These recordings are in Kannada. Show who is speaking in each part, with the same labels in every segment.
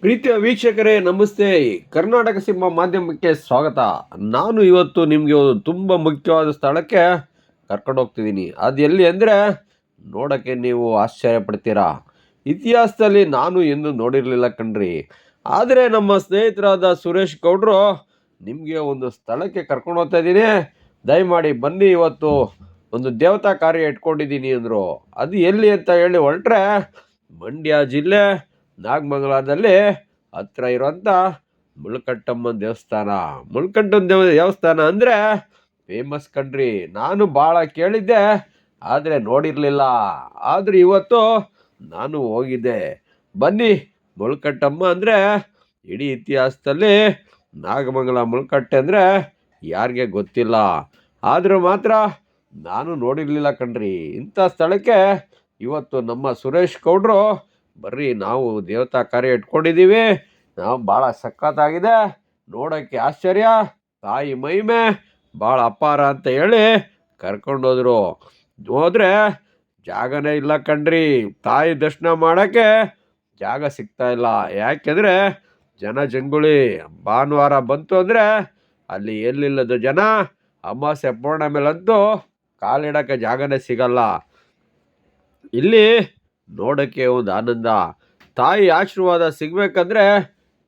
Speaker 1: ಪ್ರೀತಿಯ ವೀಕ್ಷಕರೇ ನಮಸ್ತೆ. ಕರ್ನಾಟಕ ಸಿಂಹ ಮಾಧ್ಯಮಕ್ಕೆ ಸ್ವಾಗತ. ನಾನು ಇವತ್ತು ನಿಮಗೆ ಒಂದು ತುಂಬ ಮುಖ್ಯವಾದ ಸ್ಥಳಕ್ಕೆ ಕರ್ಕೊಂಡು ಹೋಗ್ತಿದ್ದೀನಿ. ಅದು ಎಲ್ಲಿ ಅಂದರೆ ನೋಡೋಕ್ಕೆ ನೀವು ಆಶ್ಚರ್ಯ ಪಡ್ತೀರಾ. ಇತಿಹಾಸದಲ್ಲಿ ನಾನು ಎಂದು ನೋಡಿರಲಿಲ್ಲ ಕಣ್ರಿ. ಆದರೆ ನಮ್ಮ ಸ್ನೇಹಿತರಾದ ಸುರೇಶ್ ಗೌಡ್ರು ನಿಮಗೆ ಒಂದು ಸ್ಥಳಕ್ಕೆ ಕರ್ಕೊಂಡು ಹೋಗ್ತಾ ಇದ್ದೀನಿ, ದಯಮಾಡಿ ಬನ್ನಿ, ಇವತ್ತು ಒಂದು ದೇವತಾ ಕಾರ್ಯ ಇಟ್ಕೊಂಡಿದ್ದೀನಿ ಅಂದರು. ಅದು ಎಲ್ಲಿ ಅಂತ ಹೇಳಿ ಹೊರಟ್ರೆ ಮಂಡ್ಯ ಜಿಲ್ಲೆ ನಾಗಮಂಗಲದಲ್ಲಿ ಹತ್ರ ಇರುವಂಥ ಮುಳ್ಕಟ್ಟಮ್ಮನ ದೇವಸ್ಥಾನ. ಮುಳ್ಕಟ್ಟಮ್ಮನ ದೇವಸ್ಥಾನ ಅಂದರೆ ಫೇಮಸ್ ಕಣ್ರಿ. ನಾನು ಭಾಳ ಕೇಳಿದ್ದೆ, ಆದರೆ ನೋಡಿರಲಿಲ್ಲ. ಆದರೂ ಇವತ್ತು ನಾನು ಹೋಗಿದ್ದೆ. ಬನ್ನಿ, ಮುಳ್ಕಟ್ಟಮ್ಮ ಅಂದರೆ ಇಡೀ ಇತಿಹಾಸದಲ್ಲಿ ನಾಗಮಂಗಲ ಮುಳ್ಕಟ್ಟೆ ಅಂದರೆ ಯಾರಿಗೆ ಗೊತ್ತಿಲ್ಲ. ಆದರೂ ಮಾತ್ರ ನಾನು ನೋಡಿರಲಿಲ್ಲ ಕಣ್ರಿ. ಇಂಥ ಸ್ಥಳಕ್ಕೆ ಇವತ್ತು ನಮ್ಮ ಸುರೇಶ್ ಗೌಡ್ರು ಬರ್ರಿ, ನಾವು ದೇವತಾ ಕಾರ್ಯ ಇಟ್ಕೊಂಡಿದ್ದೀವಿ, ನಾವು ಭಾಳ ಸಖತ್ತಾಗಿದೆ, ನೋಡೋಕ್ಕೆ ಆಶ್ಚರ್ಯ, ತಾಯಿ ಮಹಿಮೆ ಭಾಳ ಅಪಾರ ಅಂತ ಹೇಳಿ ಕರ್ಕೊಂಡೋದ್ರು. ಹೋದರೆ ಜಾಗನೇ ಇಲ್ಲ ಕಣ್ರಿ. ತಾಯಿ ದರ್ಶನ ಮಾಡೋಕ್ಕೆ ಜಾಗ ಸಿಗ್ತಾ ಇಲ್ಲ. ಯಾಕೆಂದರೆ ಜಂಗುಳಿ. ಭಾನುವಾರ ಬಂತು ಅಂದರೆ ಅಲ್ಲಿ ಎಲ್ಲಿಲ್ಲದ ಜನ. ಅಮಾವಾಸ್ಯೆ ಪೌರ್ಣಮಿಲಂತೂ ಕಾಲಿಡೋಕ್ಕೆ ಜಾಗನೇ ಸಿಗಲ್ಲ. ಇಲ್ಲಿ ನೋಡೋಕ್ಕೆ ಒಂದು ಆನಂದ. ತಾಯಿ ಆಶೀರ್ವಾದ ಸಿಗಬೇಕಂದ್ರೆ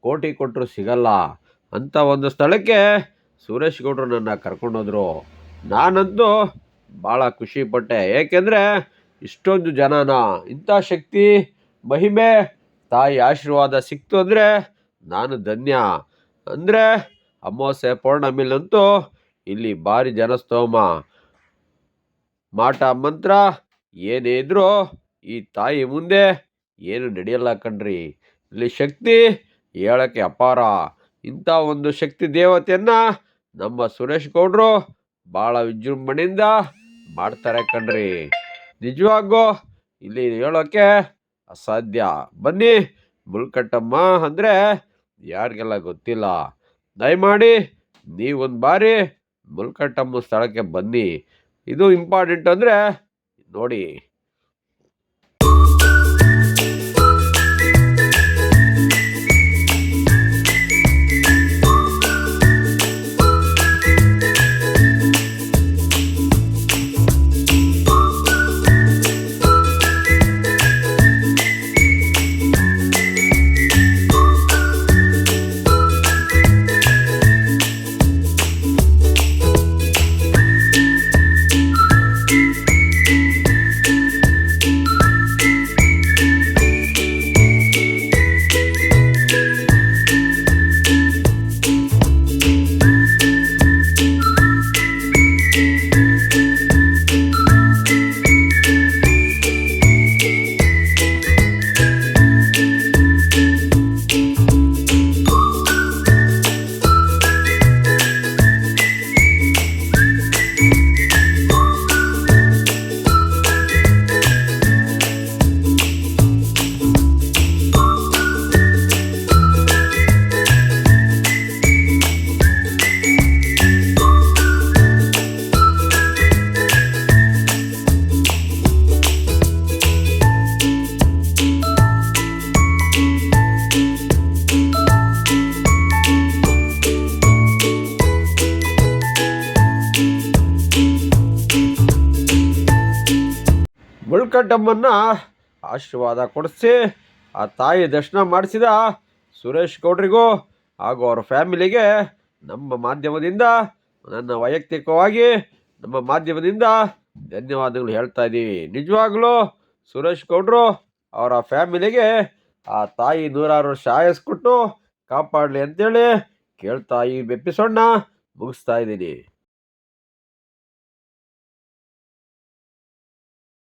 Speaker 1: ಕೋಟಿ ಕೊಟ್ಟರು ಸಿಗಲ್ಲ. ಅಂಥ ಒಂದು ಸ್ಥಳಕ್ಕೆ ಸುರೇಶ್ ಗೌಡ್ರು ನನ್ನ ಕರ್ಕೊಂಡೋದ್ರು. ನಾನಂತೂ ಭಾಳ ಖುಷಿಪಟ್ಟೆ. ಏಕೆಂದರೆ ಇಷ್ಟೊಂದು ಜನನ, ಇಂಥ ಶಕ್ತಿ ಮಹಿಮೆ ತಾಯಿ ಆಶೀರ್ವಾದ ಸಿಕ್ತು ಅಂದರೆ ನಾನು ಧನ್ಯ. ಅಂದರೆ ಅಮಾವಾಸ್ಯೆ ಪೌರ್ಣಮಿಲಂತೂ ಇಲ್ಲಿ ಭಾರಿ ಜನಸ್ತೋಮ, ಮಾಟ ಮಂತ್ರ ಏನೇ ಇದ್ರೂ ಈ ತಾಯಿ ಮುಂದೆ ಏನು ನಡೆಯಲ್ಲ ಕಣ್ರಿ. ಇಲ್ಲಿ ಶಕ್ತಿ ಹೇಳೋಕ್ಕೆ ಅಪಾರ. ಇಂಥ ಒಂದು ಶಕ್ತಿ ದೇವತೆಯನ್ನು ನಮ್ಮ ಸುರೇಶ್ ಗೌಡ್ರು ಭಾಳ ವಿಜೃಂಭಣೆಯಿಂದ ಮಾಡ್ತಾರೆ ಕಣ್ರಿ. ನಿಜವಾಗೂ ಇಲ್ಲಿ ಹೇಳೋಕ್ಕೆ ಅಸಾಧ್ಯ. ಬನ್ನಿ, ಮುಳ್ಕಟ್ಟಮ್ಮ ಅಂದರೆ ಯಾರಿಗೆಲ್ಲ ಗೊತ್ತಿಲ್ಲ. ದಯಮಾಡಿ ನೀವೊಂದು ಬಾರಿ ಮುಳ್ಕಟ್ಟಮ್ಮ ಸ್ಥಳಕ್ಕೆ ಬನ್ನಿ. ಇದು ಇಂಪಾರ್ಟೆಂಟ್ ಅಂದರೆ ನೋಡಿ. ಮುಳ್ಕಟ್ಟಮ್ಮನ್ನ ಆಶೀರ್ವಾದ ಕೊಡಿಸಿ ಆ ತಾಯಿ ದರ್ಶನ ಮಾಡಿಸಿದ ಸುರೇಶ್ ಗೌಡ್ರಿಗೂ ಹಾಗೂ ಅವರ ಫ್ಯಾಮಿಲಿಗೆ ನಮ್ಮ ಮಾಧ್ಯಮದಿಂದ, ನನ್ನ ವೈಯಕ್ತಿಕವಾಗಿ ನಮ್ಮ ಮಾಧ್ಯಮದಿಂದ ಧನ್ಯವಾದಗಳು ಹೇಳ್ತಾ ಇದ್ದೀವಿ. ನಿಜವಾಗ್ಲೂ ಸುರೇಶ್ ಗೌಡ್ರು ಅವರ ಫ್ಯಾಮಿಲಿಗೆ ಆ ತಾಯಿ 106 ವರ್ಷ ಆಯಸ್ಸು ಕೊಟ್ಟು ಕಾಪಾಡಲಿ ಅಂತೇಳಿ ಕೇಳ್ತಾ ಈ ಎಪಿಸೋಡ್ನ ಮುಗಿಸ್ತಾ ಇದ್ದೀನಿ.